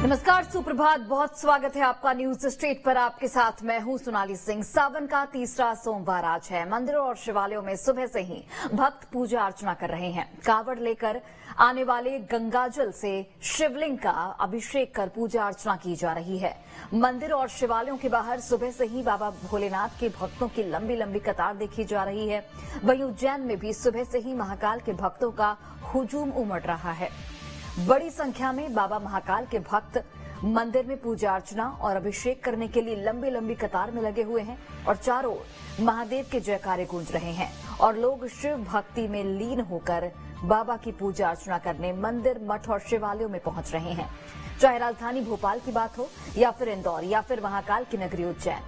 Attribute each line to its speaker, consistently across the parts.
Speaker 1: नमस्कार, सुप्रभात, बहुत स्वागत है आपका न्यूज स्ट्रीट पर। आपके साथ मैं हूं सोनाली सिंह। सावन का तीसरा सोमवार आज है। मंदिरों और शिवालयों में सुबह से ही भक्त पूजा अर्चना कर रहे हैं। कावड़ लेकर आने वाले गंगाजल से शिवलिंग का अभिषेक कर पूजा अर्चना की जा रही है। मंदिर और शिवालयों के बाहर सुबह से ही बाबा भोलेनाथ के भक्तों की लंबी लंबी कतार देखी जा रही है। वहीं उज्जैन में भी सुबह से ही महाकाल के भक्तों का हुजूम उमड़ रहा है। बड़ी संख्या में बाबा महाकाल के भक्त मंदिर में पूजा अर्चना और अभिषेक करने के लिए लंबी लंबी कतार में लगे हुए हैं और चारों ओर महादेव के जयकारे गूंज रहे हैं और लोग शिव भक्ति में लीन होकर बाबा की पूजा अर्चना करने मंदिर, मठ और शिवालयों में पहुंच रहे हैं। चाहे राजधानी भोपाल की बात हो या फिर इंदौर या फिर महाकाल की नगरी उज्जैन,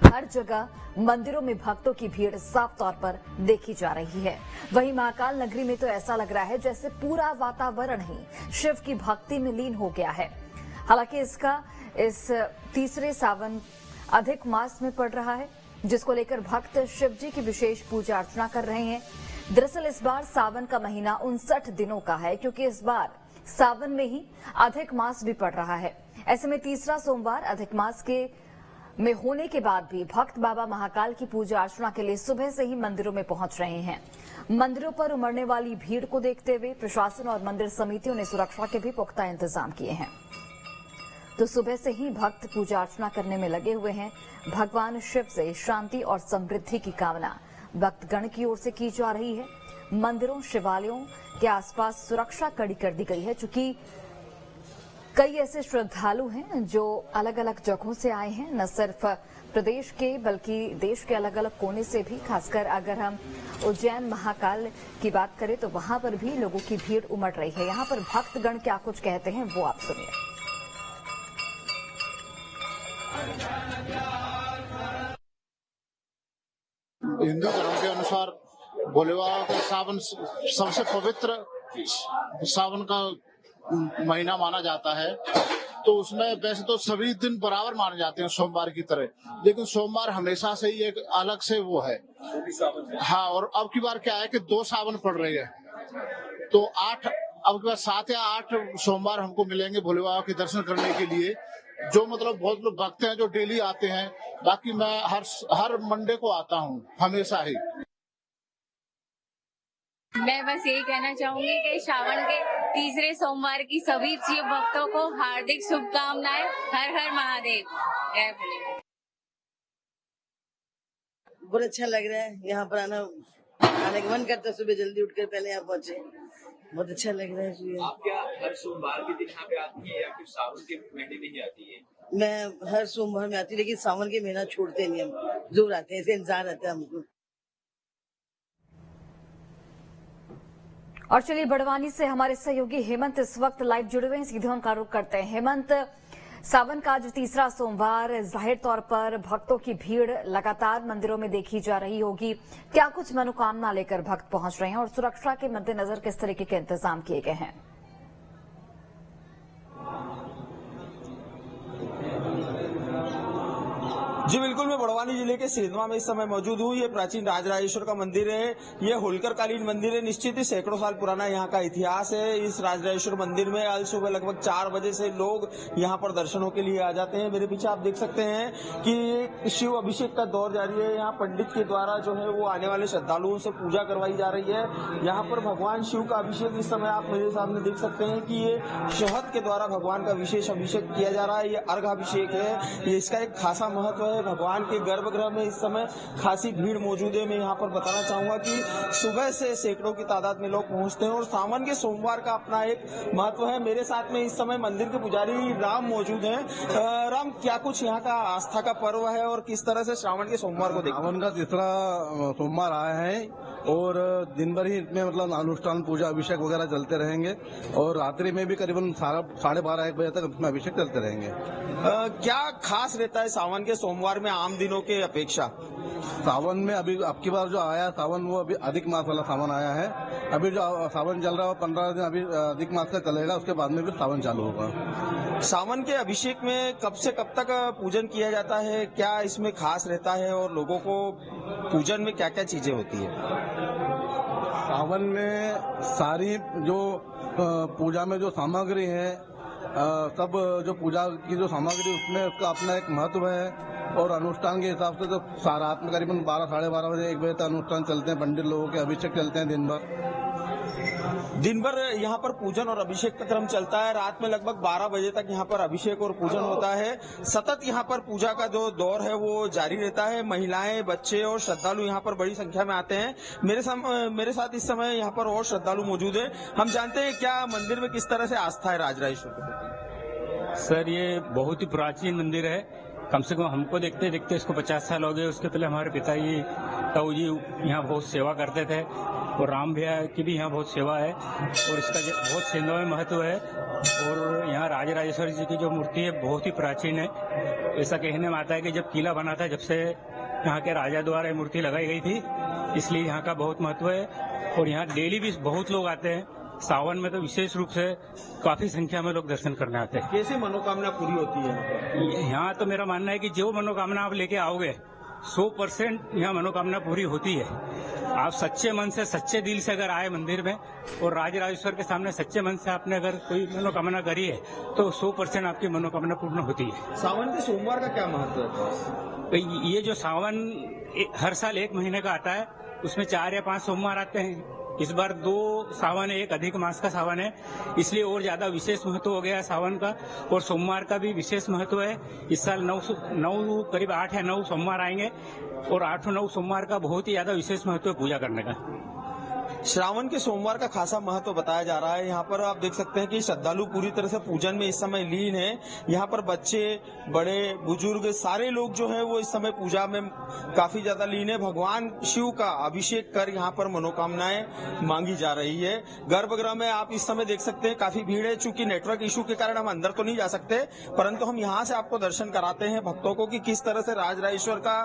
Speaker 1: हर जगह मंदिरों में भक्तों की भीड़ साफ तौर पर देखी जा रही है। वहीं महाकाल नगरी में तो ऐसा लग रहा है जैसे पूरा वातावरण ही शिव की भक्ति में लीन हो गया है। हालांकि इस तीसरे सावन अधिक मास में पड़ रहा है, जिसको लेकर भक्त शिव जी की विशेष पूजा अर्चना कर रहे हैं। दरअसल इस बार सावन का महीना 59 दिनों का है, क्योंकि इस बार सावन में ही अधिक मास भी पड़ रहा है। ऐसे में तीसरा सोमवार अधिक मास में होने के बाद भी भक्त बाबा महाकाल की पूजा अर्चना के लिए सुबह से ही मंदिरों में पहुंच रहे हैं। मंदिरों पर उमड़ने वाली भीड़ को देखते हुए प्रशासन और मंदिर समितियों ने सुरक्षा के भी पुख्ता इंतजाम किए हैं। तो सुबह से ही भक्त पूजा अर्चना करने में लगे हुए हैं। भगवान शिव से शांति और समृद्धि की कामना भक्तगण की ओर से की जा रही है। मंदिरों, शिवालयों के आसपास सुरक्षा कड़ी कर दी गई है, चूंकि कई ऐसे श्रद्धालु हैं जो अलग अलग जगहों से आए हैं, न सिर्फ प्रदेश के बल्कि देश के अलग अलग कोने से भी। खासकर अगर हम उज्जैन महाकाल की बात करें तो वहां पर भी लोगों की भीड़ उमड़ रही है। यहां पर भक्तगण क्या कुछ कहते हैं वो आप सुनिए।
Speaker 2: हिंदू धर्म के अनुसार भोले बाबा का सावन सबसे पवित्र सावन का महीना माना जाता है। तो उसमें वैसे तो सभी दिन बराबर माने जाते हैं सोमवार की तरह, लेकिन सोमवार हमेशा से ही एक अलग से वो है। हाँ, और अब की बार क्या है कि 2 सावन पड़ रहे हैं, तो अब की बार 7 या 8 सोमवार हमको मिलेंगे भोले बाबा के दर्शन करने के लिए। जो मतलब बहुत लोग भक्त हैं जो डेली आते हैं। बाकी मैं हर मंडे को आता हूँ हमेशा ही।
Speaker 3: मैं बस यही कहना चाहूंगी कि श्रावण के तीसरे सोमवार की सभी शिव भक्तों को हार्दिक शुभकामनाएं। हर हर महादेव, जय भोले।
Speaker 4: बहुत अच्छा लग रहा है, यहाँ पर आने का मन करता है। सुबह जल्दी उठकर पहले यहाँ पहुंचे, बहुत अच्छा लग रहा है।
Speaker 5: आप क्या हर सोमवार के दिन यहाँ पे आती है या फिर सावन के महीने में ही आती है?
Speaker 4: मैं हर सोमवार में आती, लेकिन सावन के महीना छोड़ते नहीं, हम जरूर आते हैं। ऐसे इंतजार रहता है हमको।
Speaker 1: और चलिए, बड़वानी से हमारे सहयोगी हेमंत इस वक्त लाइव जुड़े हुए हैं। सीधे उनका रुख करते हैं। हेमंत, सावन का आज तीसरा सोमवार, जाहिर तौर पर भक्तों की भीड़ लगातार मंदिरों में देखी जा रही होगी। क्या कुछ मनोकामना लेकर भक्त पहुंच रहे हैं और सुरक्षा के मद्देनजर किस तरीके के इंतजाम किए गए हैं?
Speaker 6: जी बिल्कुल, मैं बड़वानी जिले के सिंधवा में इस समय मौजूद हूँ। ये प्राचीन राजराजेश्वर का मंदिर है। ये होलकर कालीन मंदिर है। निश्चित ही सैकड़ों साल पुराना यहाँ का इतिहास है। इस राजराजेश्वर मंदिर में आज सुबह लगभग 4 बजे से लोग यहाँ पर दर्शनों के लिए आ जाते हैं। मेरे पीछे आप देख सकते हैं कि शिव अभिषेक का दौर जारी है। यहाँ पंडित के द्वारा जो है वो आने वाले श्रद्धालुओं से पूजा करवाई जा रही है। यहाँ पर भगवान शिव का अभिषेक इस समय आप मेरे सामने देख सकते हैं कि ये शहद के द्वारा भगवान का विशेष अभिषेक किया जा रहा है। ये अर्घ अभिषेक है। ये इसका एक खासा महत्व है। भगवान के गर्भगृह में इस समय खासी भीड़ मौजूद है। मैं यहाँ पर बताना चाहूंगा कि सुबह से सैकड़ों की तादाद में लोग पहुंचते हैं और सावन के सोमवार का अपना एक महत्व है। मेरे साथ में इस समय मंदिर के पुजारी राम मौजूद हैं। राम, क्या कुछ यहाँ का आस्था का पर्व है और किस तरह से श्रावण के सोमवार को देखते हैं?
Speaker 7: सावन का तीसरा सोमवार आया है और दिन भर ही इसमें मतलब अनुष्ठान, पूजा, अभिषेक वगैरह चलते रहेंगे और रात्रि में भी करीबन 12:30-1 बजे तक इसमें अभिषेक चलते रहेंगे।
Speaker 6: क्या खास रहता है सावन के सोमवार में आम दिनों के अपेक्षा?
Speaker 7: सावन में अभी आपकी बार जो आया सावन, वो अभी अधिक मास वाला सावन आया है। अभी जो सावन चल रहा है 15 दिन अभी अधिक मास का चलेगा, उसके बाद में भी सावन चालू होगा।
Speaker 6: सावन के अभिषेक में कब से कब तक पूजन किया जाता है? क्या इसमें खास रहता है और लोगों को पूजन में क्या क्या चीजें होती है?
Speaker 7: सावन में सारी जो पूजा में जो सामग्री है सब जो पूजा की जो सामग्री उसमें उसका अपना एक महत्व है। और अनुष्ठान के हिसाब से तो रात में करीबन 12 साढ़े 12 बजे 1 बजे तक अनुष्ठान चलते हैं। पंडित लोगों के अभिषेक चलते हैं दिन भर
Speaker 6: यहाँ पर पूजन और अभिषेक का क्रम चलता है। रात में लगभग 12 बजे तक यहाँ पर अभिषेक और पूजन होता है। सतत यहाँ पर पूजा का जो दौर है वो जारी रहता है। महिलाएं, बच्चे और श्रद्धालु यहाँ पर बड़ी संख्या में आते हैं। मेरे साथ इस समय यहाँ पर और श्रद्धालु मौजूद है। हम जानते हैं क्या मंदिर में किस तरह से आस्था है राजराजेश्वर।
Speaker 8: सर, ये बहुत ही प्राचीन मंदिर है। कम से कम हमको देखते देखते इसको 50 साल हो गए। उसके पहले हमारे पिताजी ताऊ जी यहाँ बहुत सेवा करते थे और राम भैया की भी यहाँ बहुत सेवा है और इसका बहुत सेंधव महत्व है। और यहाँ राजराजेश्वर जी की जो मूर्ति है बहुत ही प्राचीन है। ऐसा कहने में आता है कि जब किला बना था, जब से यहाँ के राजा द्वारा ये मूर्ति लगाई गई थी, इसलिए यहाँ का बहुत महत्व है। और यहाँ डेली भी बहुत लोग आते हैं। सावन में तो विशेष रूप से काफी संख्या में लोग दर्शन करने आते हैं।
Speaker 6: कैसे मनोकामना पूरी होती है
Speaker 8: यहाँ? तो मेरा मानना है कि जो मनोकामना आप लेके आओगे 100% यहाँ मनोकामना पूरी होती है। आप सच्चे मन से, सच्चे दिल से अगर आए मंदिर में और राजराजेश्वर के सामने सच्चे मन से आपने अगर कोई मनोकामना करी है तो 100% आपकी मनोकामना पूर्ण होती है।
Speaker 6: सावन के सोमवार का क्या महत्व है?
Speaker 8: ये जो सावन हर साल 1 महीने का आता है, उसमें 4 या 5 सोमवार आते हैं। इस बार 2 सावन है, एक अधिक मास का सावन है, इसलिए और ज्यादा विशेष महत्व हो गया सावन का। और सोमवार का भी विशेष महत्व है। इस साल 9 करीब 8 या 9 सोमवार आएंगे और 8-9 सोमवार का बहुत ही ज्यादा विशेष महत्व है पूजा करने का।
Speaker 6: श्रावण के सोमवार का खासा महत्व बताया जा रहा है। यहाँ पर आप देख सकते हैं कि श्रद्धालु पूरी तरह से पूजन में इस समय लीन है। यहाँ पर बच्चे, बड़े, बुजुर्ग सारे लोग जो हैं वो इस समय पूजा में काफी ज्यादा लीन है। भगवान शिव का अभिषेक कर यहाँ पर मनोकामनाएं मांगी जा रही है। गर्भगृह में आप इस समय देख सकते हैं काफी भीड़ है। चूंकि नेटवर्क इशू के कारण हम अंदर तो नहीं जा सकते, परंतु हम यहाँ से आपको दर्शन कराते हैं भक्तों को कि किस तरह से राजराजेश्वर का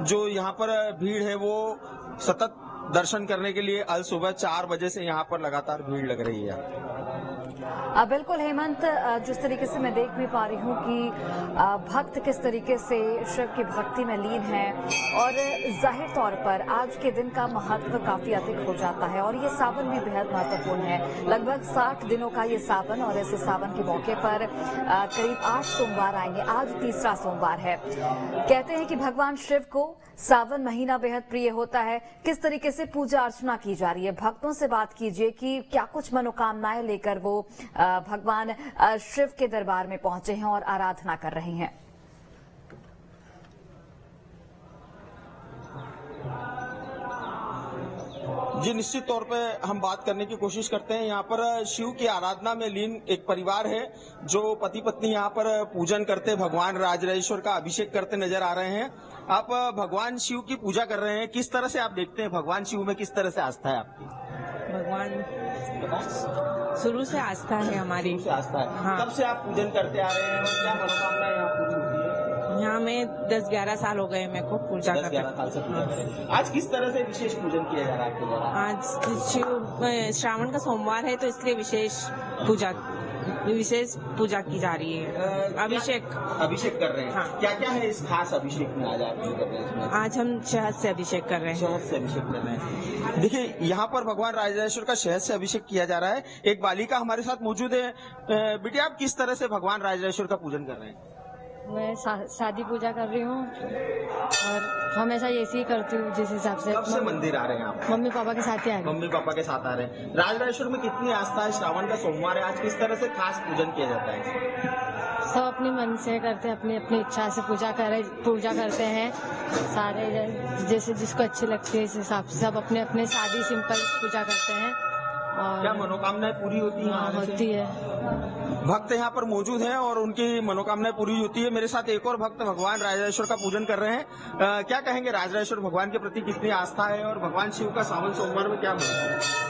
Speaker 6: जो यहाँ पर भीड़ है वो सतत दर्शन करने के लिए आज सुबह 4 बजे से यहाँ पर लगातार भीड़ लग रही है।
Speaker 1: बिल्कुल हेमंत, जिस तरीके से मैं देख भी पा रही हूँ कि भक्त किस तरीके से शिव की भक्ति में लीन है और जाहिर तौर पर आज के दिन का महत्व काफी अधिक हो जाता है और ये सावन भी बेहद महत्वपूर्ण है। लगभग 60 दिनों का ये सावन और ऐसे सावन के मौके पर करीब 8 सोमवार आएंगे। आज तीसरा सोमवार है। कहते हैं कि भगवान शिव को सावन महीना बेहद प्रिय होता है। किस तरीके से पूजा अर्चना की जा रही है? भक्तों से बात कीजिए कि क्या कुछ मनोकामनाएं लेकर वो भगवान शिव के दरबार में पहुंचे हैं और आराधना कर रहे हैं।
Speaker 6: जी, निश्चित तौर पे हम बात करने की कोशिश करते हैं। यहाँ पर शिव की आराधना में लीन एक परिवार है जो पति पत्नी यहाँ पर पूजन करते, भगवान राजराजेश्वर का अभिषेक करते नजर आ रहे हैं। आप भगवान शिव की पूजा कर रहे हैं, किस तरह से आप देखते हैं भगवान शिव में किस तरह से आस्था है आपकी?
Speaker 9: भगवान शुरू से आस्था है हमारी।
Speaker 6: शुरू से आस्था है।
Speaker 9: हाँ।
Speaker 6: कब से आप पूजन करते आ रहे हैं और क्या मनोकामना यहाँ पूरी होती है?
Speaker 9: यहाँ में 10-11 साल हो गए मेरे को पूजा करते।
Speaker 6: 10-11 साल से पूजा कर रहे हैं। आज किस तरह से विशेष पूजन किया जा रहा है आपके द्वारा?
Speaker 9: आज श्रावण का सोमवार है तो इसलिए विशेष पूजा की जा रही है।
Speaker 6: अभिषेक कर रहे हैं। हाँ। क्या क्या है इस खास अभिषेक में आज आप कर रहे हैं?
Speaker 9: आज हम शहद से अभिषेक कर रहे हैं।
Speaker 6: शहद से अभिषेक कर रहे हैं। देखिए, यहाँ पर भगवान राजराजेश्वर का शहद से अभिषेक किया जा रहा है। एक बालिका हमारे साथ मौजूद है। बेटी, आप किस तरह से भगवान राजराजेश्वर का पूजन कर रहे हैं?
Speaker 10: मैं शादी पूजा कर रही हूँ और हमेशा ऐसे ही करती हूँ जिस हिसाब से।
Speaker 6: कब से मंदिर आ रहे हैं आप?
Speaker 10: मम्मी पापा के साथ ही आ रहे हैं।
Speaker 6: मम्मी पापा के साथ आ रहे हैं। राजराजेश्वर में कितनी आस्था है? श्रावण का सोमवार है, आज किस तरह से खास पूजन किया जाता है?
Speaker 10: सब अपने मन से करते हैं, अपनी अपनी इच्छा से पूजा करते हैं। सारे जैसे जिसको अच्छी लगती है इस हिसाब से सब अपने अपने सादी सिंपल पूजा करते हैं। और
Speaker 6: क्या मनोकामनाएं पूरी होती हैं?
Speaker 10: होती है।
Speaker 6: भक्त यहाँ पर मौजूद हैं और उनकी मनोकामनाएं पूरी होती है। मेरे साथ एक और भक्त भगवान राजराजेश्वर का पूजन कर रहे हैं। क्या कहेंगे, राजराजेश्वर भगवान के प्रति कितनी आस्था है और भगवान शिव का सावन सोमवार में क्या महत्व है?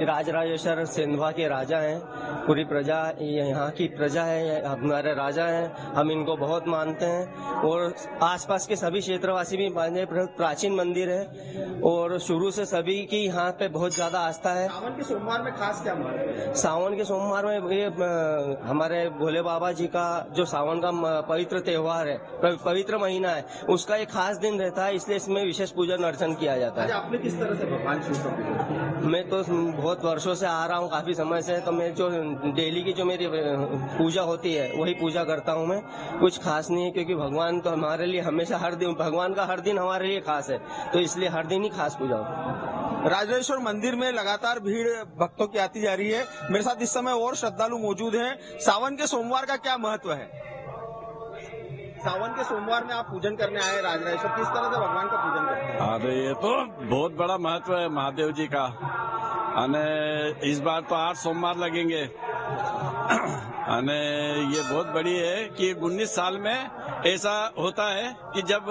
Speaker 11: राजराजेश्वर सेंधवा के राजा हैं। पूरी प्रजा यहाँ की प्रजा है, हमारे राजा हैं। हम इनको बहुत मानते हैं और आसपास के सभी क्षेत्रवासी भी मानते। प्राचीन मंदिर है और शुरू से सभी की यहाँ पे बहुत ज्यादा आस्था है।
Speaker 6: सावन के सोमवार में खास क्या महत्व है?
Speaker 11: सावन के सोमवार में ये हमारे भोले बाबा जी का जो सावन का पवित्र त्योहार है, पवित्र महीना है, उसका एक खास दिन रहता है, इसलिए इसमें विशेष पूजन अर्चन किया जाता है।
Speaker 6: आपने किस तरह से भगवान शिव का पूजन किया?
Speaker 11: मैं तो बहुत वर्षों से आ रहा हूँ, काफी समय से। तो मैं जो डेली की जो मेरी पूजा होती है वही पूजा करता हूँ मैं। कुछ खास नहीं है, क्योंकि भगवान तो हमारे लिए हमेशा हर दिन, भगवान का हर दिन हमारे लिए खास है, तो इसलिए हर दिन ही खास पूजा हो।
Speaker 6: राजराजेश्वर मंदिर में लगातार भीड़ भक्तों की आती जा रही है। मेरे साथ इस समय और श्रद्धालु मौजूद हैं। सावन के सोमवार का क्या महत्व है? सावन के सोमवार में आप पूजन करने आए राजराजेश्वर, किस तरह से भगवान का पूजन करते हैं?
Speaker 12: अरे ये तो बहुत बड़ा महत्व है महादेव जी का। इस बार तो 8 सोमवार लगेंगे। ये बहुत बड़ी है कि 19 साल में ऐसा होता है कि जब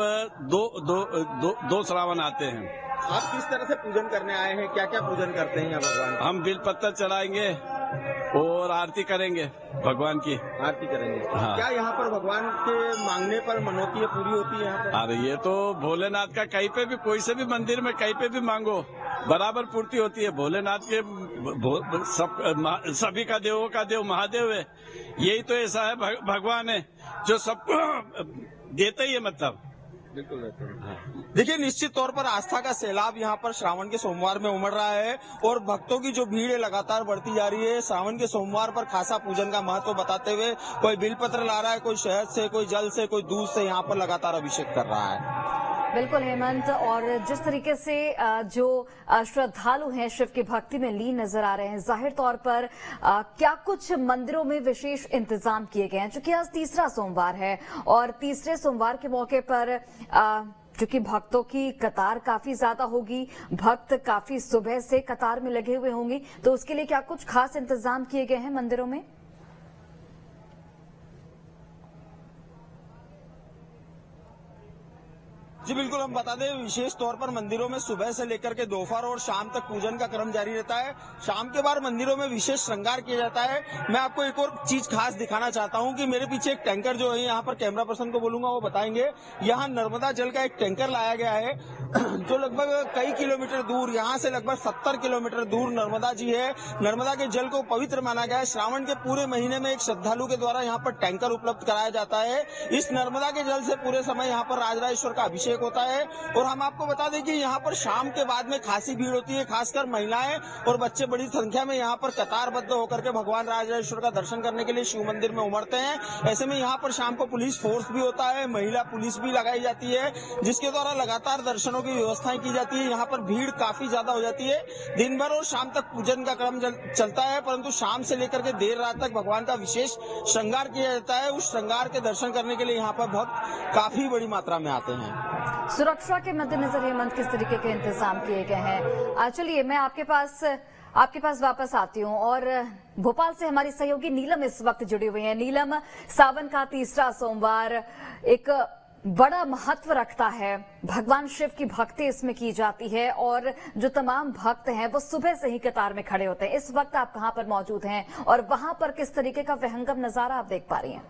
Speaker 12: दो श्रावण आते हैं।
Speaker 6: आप किस तरह से पूजन करने आए हैं? क्या क्या पूजन करते हैं यहाँ भगवान?
Speaker 12: हम बेलपत्र चढ़ाएंगे और आरती करेंगे, भगवान की
Speaker 6: आरती करेंगे।
Speaker 12: हाँ।
Speaker 6: क्या यहाँ पर भगवान के मांगने पर मनौती पूरी होती है यहाँ पर?
Speaker 12: अरे ये तो भोलेनाथ का कहीं पे भी, कोई से भी मंदिर में कहीं पे भी मांगो बराबर पूर्ति होती है। भोलेनाथ के सभी का देवों का देव महादेव है। यही तो ऐसा है, भगवान है जो सबको देते ही है, मतलब
Speaker 6: बिल्कुल। देखिए, निश्चित तौर पर आस्था का सैलाब यहाँ पर श्रावण के सोमवार में उमड़ रहा है और भक्तों की जो भीड़ है लगातार बढ़ती जा रही है। श्रावण के सोमवार पर खासा पूजन का महत्व बताते हुए कोई बिलपत्र ला रहा है, कोई शहद से, कोई जल से, कोई दूध से यहाँ पर लगातार अभिषेक कर रहा है।
Speaker 1: बिल्कुल हेमंत, और जिस तरीके से जो श्रद्धालु हैं शिव की भक्ति में लीन नजर आ रहे हैं, जाहिर तौर पर क्या कुछ मंदिरों में विशेष इंतजाम किए गए हैं? चूंकि आज तीसरा सोमवार है और तीसरे सोमवार के मौके पर चूंकि भक्तों की कतार काफी ज्यादा होगी, भक्त काफी सुबह से कतार में लगे हुए होंगे, तो उसके लिए क्या कुछ खास इंतजाम किए गए हैं मंदिरों में?
Speaker 6: जी बिल्कुल, हम बता दें विशेष तौर पर मंदिरों में सुबह से लेकर के दोपहर और शाम तक पूजन का क्रम जारी रहता है। शाम के बाद मंदिरों में विशेष श्रृंगार किया जाता है। मैं आपको एक और चीज खास दिखाना चाहता हूं कि मेरे पीछे एक टैंकर जो है, यहाँ पर कैमरा पर्सन को बोलूंगा वो बताएंगे। यहाँ नर्मदा जल का एक टैंकर लाया गया है जो लगभग कई किलोमीटर दूर, यहाँ से लगभग 70 किलोमीटर दूर नर्मदा जी है। नर्मदा के जल को पवित्र माना गया है। श्रावण के पूरे महीने में एक श्रद्धालु के द्वारा यहाँ पर टैंकर उपलब्ध कराया जाता है। इस नर्मदा के जल से पूरे समय यहाँ पर राजराजेश्वर का अभिषेक होता है। और हम आपको बता दें कि यहाँ पर शाम के बाद में खासी भीड़ होती है, खासकर महिलाएं और बच्चे बड़ी संख्या में यहाँ पर कतारबद्ध होकर के भगवान राजराजेश्वर का दर्शन करने के लिए शिव मंदिर में उमड़ते हैं। ऐसे में यहाँ पर शाम को पुलिस फोर्स भी होता है, महिला पुलिस भी लगाई जाती है, जिसके द्वारा लगातार दर्शनों की व्यवस्थाएं की जाती है। यहाँ पर भीड़ काफी ज्यादा हो जाती है। दिन भर और शाम तक पूजन का क्रम चलता है, परंतु शाम से लेकर के देर रात तक भगवान का विशेष श्रृंगार किया जाता है। उस श्रृंगार के दर्शन करने के लिए यहाँ पर भक्त काफी बड़ी मात्रा में आते हैं।
Speaker 1: सुरक्षा के मद्देनजर हेमंत किस तरीके के इंतजाम किए गए हैं? चलिए मैं आपके पास वापस आती हूँ और भोपाल से हमारी सहयोगी नीलम इस वक्त जुड़ी हुई है। नीलम, सावन का तीसरा सोमवार एक बड़ा महत्व रखता है, भगवान शिव की भक्ति इसमें की जाती है और जो तमाम भक्त हैं वो सुबह से ही कतार में खड़े होते हैं। इस वक्त आप कहां पर मौजूद हैं और वहां पर किस तरीके का विहंगम नजारा आप देख पा रही हैं?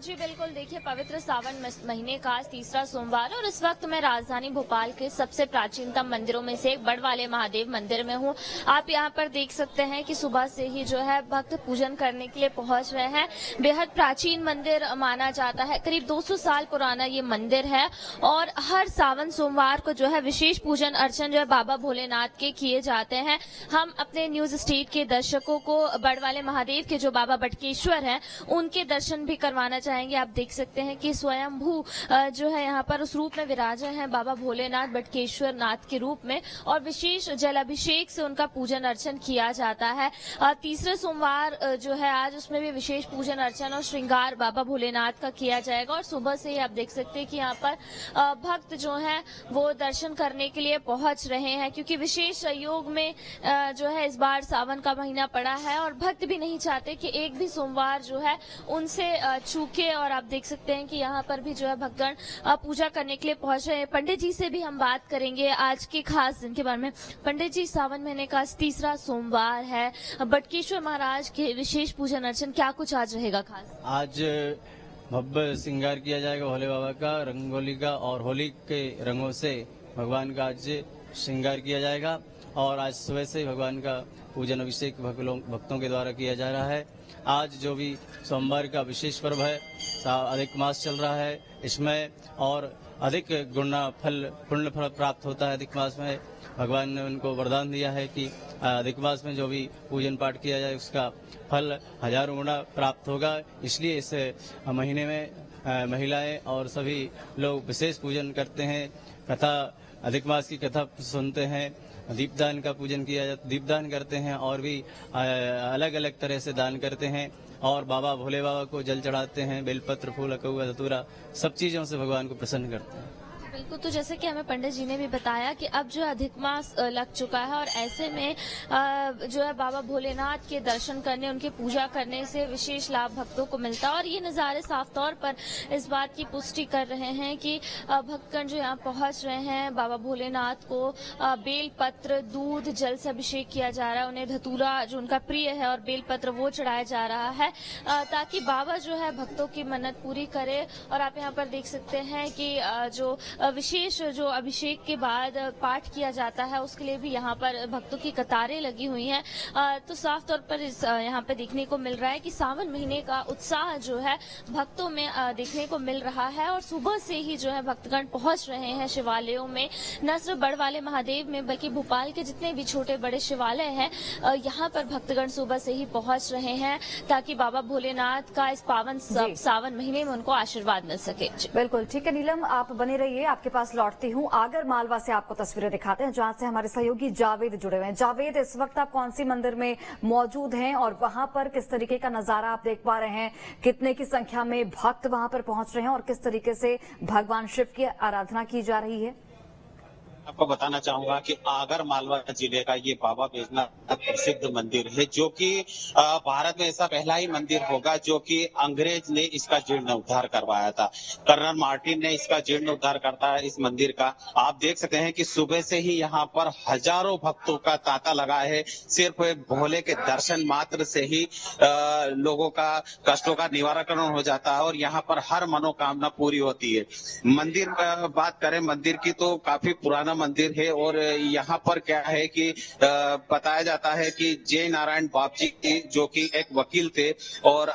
Speaker 13: जी बिल्कुल, देखिए पवित्र सावन महीने का आज तीसरा सोमवार और इस वक्त मैं राजधानी भोपाल के सबसे प्राचीनतम मंदिरों में से एक बड़वाले महादेव मंदिर में हूँ। आप यहाँ पर देख सकते हैं कि सुबह से ही जो है भक्त पूजन करने के लिए पहुंच रहे हैं। बेहद प्राचीन मंदिर माना जाता है, करीब 200 साल पुराना ये मंदिर है और हर सावन सोमवार को जो है विशेष पूजन अर्चन जो है बाबा भोलेनाथ के किए जाते हैं। हम अपने न्यूज स्ट्रीट के दर्शकों को बड़वाले महादेव के जो बाबा बटकेश्वर हैं उनके दर्शन भी करवाना चाहेंगे। आप देख सकते हैं कि स्वयंभू जो है यहाँ पर उस रूप में विराजे हैं बाबा भोलेनाथ बटकेश्वर नाथ के रूप में और विशेष जलाभिषेक से उनका पूजन अर्चन किया जाता है। तीसरे सोमवार जो है आज उसमें भी विशेष पूजन अर्चन और श्रृंगार बाबा भोलेनाथ का किया जाएगा और सुबह से ही आप देख सकते हैं कि यहाँ पर भक्त जो है वो दर्शन करने के लिए पहुंच रहे हैं, क्योंकि विशेष सहयोग में जो है इस बार सावन का महीना पड़ा है और भक्त भी नहीं चाहते कि एक भी सोमवार जो है उनसे चूके। और आप देख सकते हैं कि यहाँ पर भी जो है भक्तगण पूजा करने के लिए पहुंच रहे हैं। पंडित जी से भी हम बात करेंगे आज के खास दिन के बारे में। पंडित जी, सावन महीने का तीसरा सोमवार है, बटकेश्वर महाराज के विशेष पूजन अर्चन क्या कुछ आज रहेगा खास?
Speaker 14: आज भव्य श्रृंगार किया जाएगा भोले बाबा का, रंगोली का और होली के रंगों से भगवान का आज श्रृंगार किया जाएगा और आज सुबह से भगवान का पूजन अभिषेक भक्तों के द्वारा किया जा रहा है। आज जो भी सोमवार का विशेष पर्व है, अधिक मास चल रहा है, इसमें और अधिक गुना पुण्य फल प्राप्त होता है। अधिक मास में भगवान ने उनको वरदान दिया है कि अधिक मास में जो भी पूजन पाठ किया जाए उसका फल 1000 गुना प्राप्त होगा। इसलिए इस महीने में महिलाएं और सभी लोग विशेष पूजन करते हैं, कथा अधिक मास की कथा सुनते हैं, दीपदान का पूजन किया जाता, दीपदान करते हैं और भी अलग अलग तरह से दान करते हैं और बाबा भोले बाबा को जल चढ़ाते हैं, बेलपत्र, फूल, अकौआ, धतूरा, सब चीजों से भगवान को प्रसन्न करते हैं।
Speaker 13: बिल्कुल, तो जैसे कि हमें पंडित जी ने भी बताया कि अब जो अधिक मास लग चुका है और ऐसे में जो है बाबा भोलेनाथ के दर्शन करने, उनकी पूजा करने से विशेष लाभ भक्तों को मिलता है। और ये नज़ारे साफ तौर पर इस बात की पुष्टि कर रहे हैं कि भक्तगण जो यहाँ पहुंच रहे हैं, बाबा भोलेनाथ को बेल पत्र, दूध, जल से अभिषेक किया जा रहा है, उन्हें धतूरा जो उनका प्रिय है और बेल पत्र वो चढ़ाया जा रहा है ताकि बाबा जो है भक्तों की मन्नत पूरी करे। और आप यहाँ पर देख सकते हैं कि जो विशेष जो अभिषेक के बाद पाठ किया जाता है उसके लिए भी यहाँ पर भक्तों की कतारें लगी हुई हैं। तो साफ तौर पर यहाँ पे देखने को मिल रहा है कि सावन महीने का उत्साह जो है भक्तों में देखने को मिल रहा है और सुबह से ही जो है भक्तगण पहुंच रहे हैं शिवालयों में, न सिर्फ बड़वाले महादेव में बल्कि भोपाल के जितने भी छोटे बड़े शिवालय हैं यहाँ पर भक्तगण सुबह से ही पहुंच रहे हैं ताकि बाबा भोलेनाथ का इस पावन सावन महीने में उनको आशीर्वाद मिल सके।
Speaker 1: बिल्कुल ठीक है नीलम, आप बने रहिए, आपके पास लौटती हूँ। आगर मालवा से आपको तस्वीरें दिखाते हैं जहां से हमारे सहयोगी जावेद जुड़े हुए हैं। जावेद, इस वक्त आप कौन सी मंदिर में मौजूद हैं और वहां पर किस तरीके का नजारा आप देख पा रहे हैं? कितने की संख्या में भक्त वहां पर पहुंच रहे हैं और किस तरीके से भगवान शिव की आराधना की जा रही है?
Speaker 15: आपको बताना चाहूंगा कि आगर मालवा जिले का ये बाबा बैजनाथ प्रसिद्ध मंदिर है, जो कि भारत में ऐसा पहला ही मंदिर होगा जो कि अंग्रेज ने इसका जीर्णोद्धार करवाया था। कर्नल मार्टिन ने इसका जीर्णोद्धार करता है इस मंदिर का। आप देख सकते हैं कि सुबह से ही यहाँ पर हजारों भक्तों का तांता लगा है। सिर्फ भोले के दर्शन मात्र से ही लोगों का कष्टों का निवारण हो जाता है और यहाँ पर हर मनोकामना पूरी होती है। मंदिर बात करें मंदिर की तो काफी पुराना मंदिर है और यहाँ पर क्या है कि बताया जाता है कि जय नारायण बापजी जो कि एक वकील थे और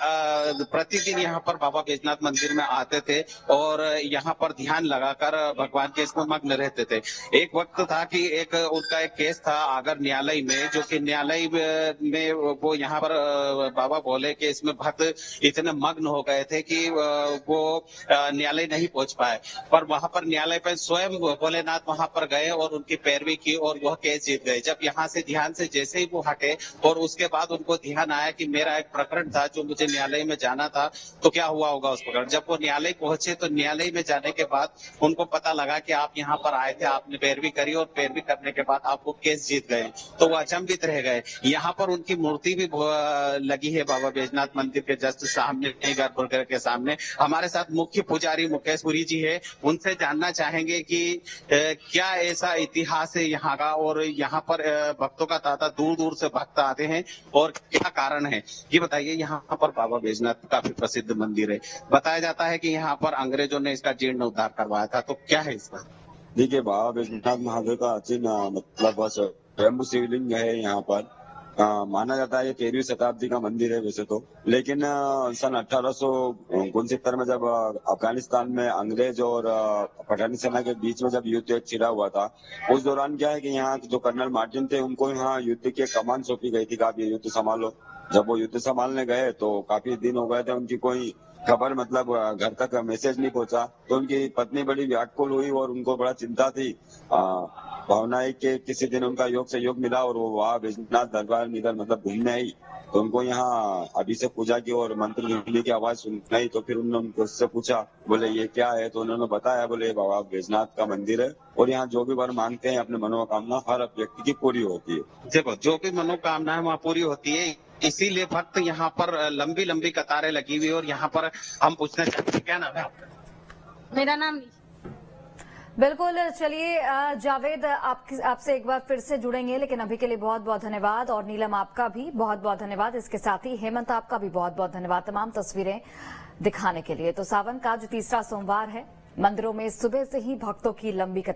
Speaker 15: प्रतिदिन यहाँ पर बाबा बैजनाथ मंदिर में आते थे और यहाँ पर ध्यान लगाकर भगवान के इसमें मग्न रहते थे। एक वक्त था कि उनका एक केस था आगर न्यायालय में, जो कि न्यायालय में वो यहाँ पर बाबा भोले के इसमें भक्त इतने मग्न हो गए थे कि वो न्यायालय नहीं पहुंच पाए, पर वहां पर न्यायालय पर स्वयं भोलेनाथ वहां पर गए और उनकी पैरवी की और वह केस जीत गए। जब यहाँ से ध्यान से जैसे ही वो हटे और उसके बाद उनको ध्यान आया कि मेरा एक प्रकरण था जो मुझे न्यायालय में जाना था, तो क्या हुआ होगा उस प्रकरण। जब वो न्यायालय पहुंचे तो न्यायालय में जाने के बाद उनको पता लगा कि आप यहाँ पर आए थे, आपने पैरवी करी और पैरवी करने के बाद आप वो केस जीत गए, तो वो अचंभित रह गए। यहाँ पर उनकी मूर्ति भी लगी है बाबा बैजनाथ मंदिर के जस्ट सामने, गर्भगृह के सामने। हमारे साथ मुख्य पुजारी मुकेश पुरी जी है, उनसे जानना चाहेंगे कि क्या ऐसा इतिहास है यहाँ का और यहाँ पर भक्तों का तांता दूर दूर से भक्त आते हैं और क्या कारण है, ये बताइए। यहाँ पर बाबा बैजनाथ काफी प्रसिद्ध मंदिर है, बताया जाता है कि यहाँ पर अंग्रेजों ने इसका जीर्णोद्धार करवाया था, तो क्या है इसका?
Speaker 16: देखिए, बाबा बैजनाथ महादेव का मतलब स्वयं शिवलिंग है यहाँ पर। माना जाता है ये 13वीं शताब्दी का मंदिर है वैसे तो, लेकिन सन 1869 में जब अफगानिस्तान में अंग्रेज और पठानी सेना के बीच में जब युद्ध छिड़ा हुआ था, उस दौरान क्या है कि यहाँ जो कर्नल मार्टिन थे उनको यहाँ युद्ध की कमान सौंपी गई थी कि आप ये युद्ध संभालो। जब वो युद्ध संभालने गए तो काफी दिन हो गए थे, उनकी कोई खबर मतलब घर तक मैसेज नहीं पहुंचा, तो उनकी पत्नी बड़ी व्याकुल हुई और उनको बड़ा चिंता थी। भावना है कि किसी दिन उनका योग से योग मिला और वो वहाँ बैजनाथ दरबार में इधर मतलब घूमने आई, तो उनको यहाँ अभिषेक पूजा की और मंत्र ध्वनि की आवाज सुनाई। तो फिर उन्होंने उससे पूछा, बोले ये क्या है, तो उन्होंने बताया, बोले बाबा बैजनाथ का मंदिर है और यहाँ जो भी वर मांगते हैं अपनी मनोकामना हर व्यक्ति की पूरी होती है।
Speaker 15: देखो, जो भी मनोकामना है वहाँ पूरी होती है, इसीलिए भक्त यहाँ पर लंबी लंबी कतारें लगी हुई। और यहाँ पर हम पूछना चाहते हैं, क्या नाम है आपका?
Speaker 9: मेरा नाम
Speaker 1: बिल्कुल, चलिए जावेद आपसे एक बार फिर से जुड़ेंगे, लेकिन अभी के लिए बहुत बहुत धन्यवाद। और नीलम, आपका भी बहुत बहुत धन्यवाद। इसके साथ ही हेमंत, आपका भी बहुत बहुत धन्यवाद तमाम तस्वीरें दिखाने के लिए। तो सावन का जो तीसरा सोमवार है, मंदिरों में सुबह से ही भक्तों की लंबी कतार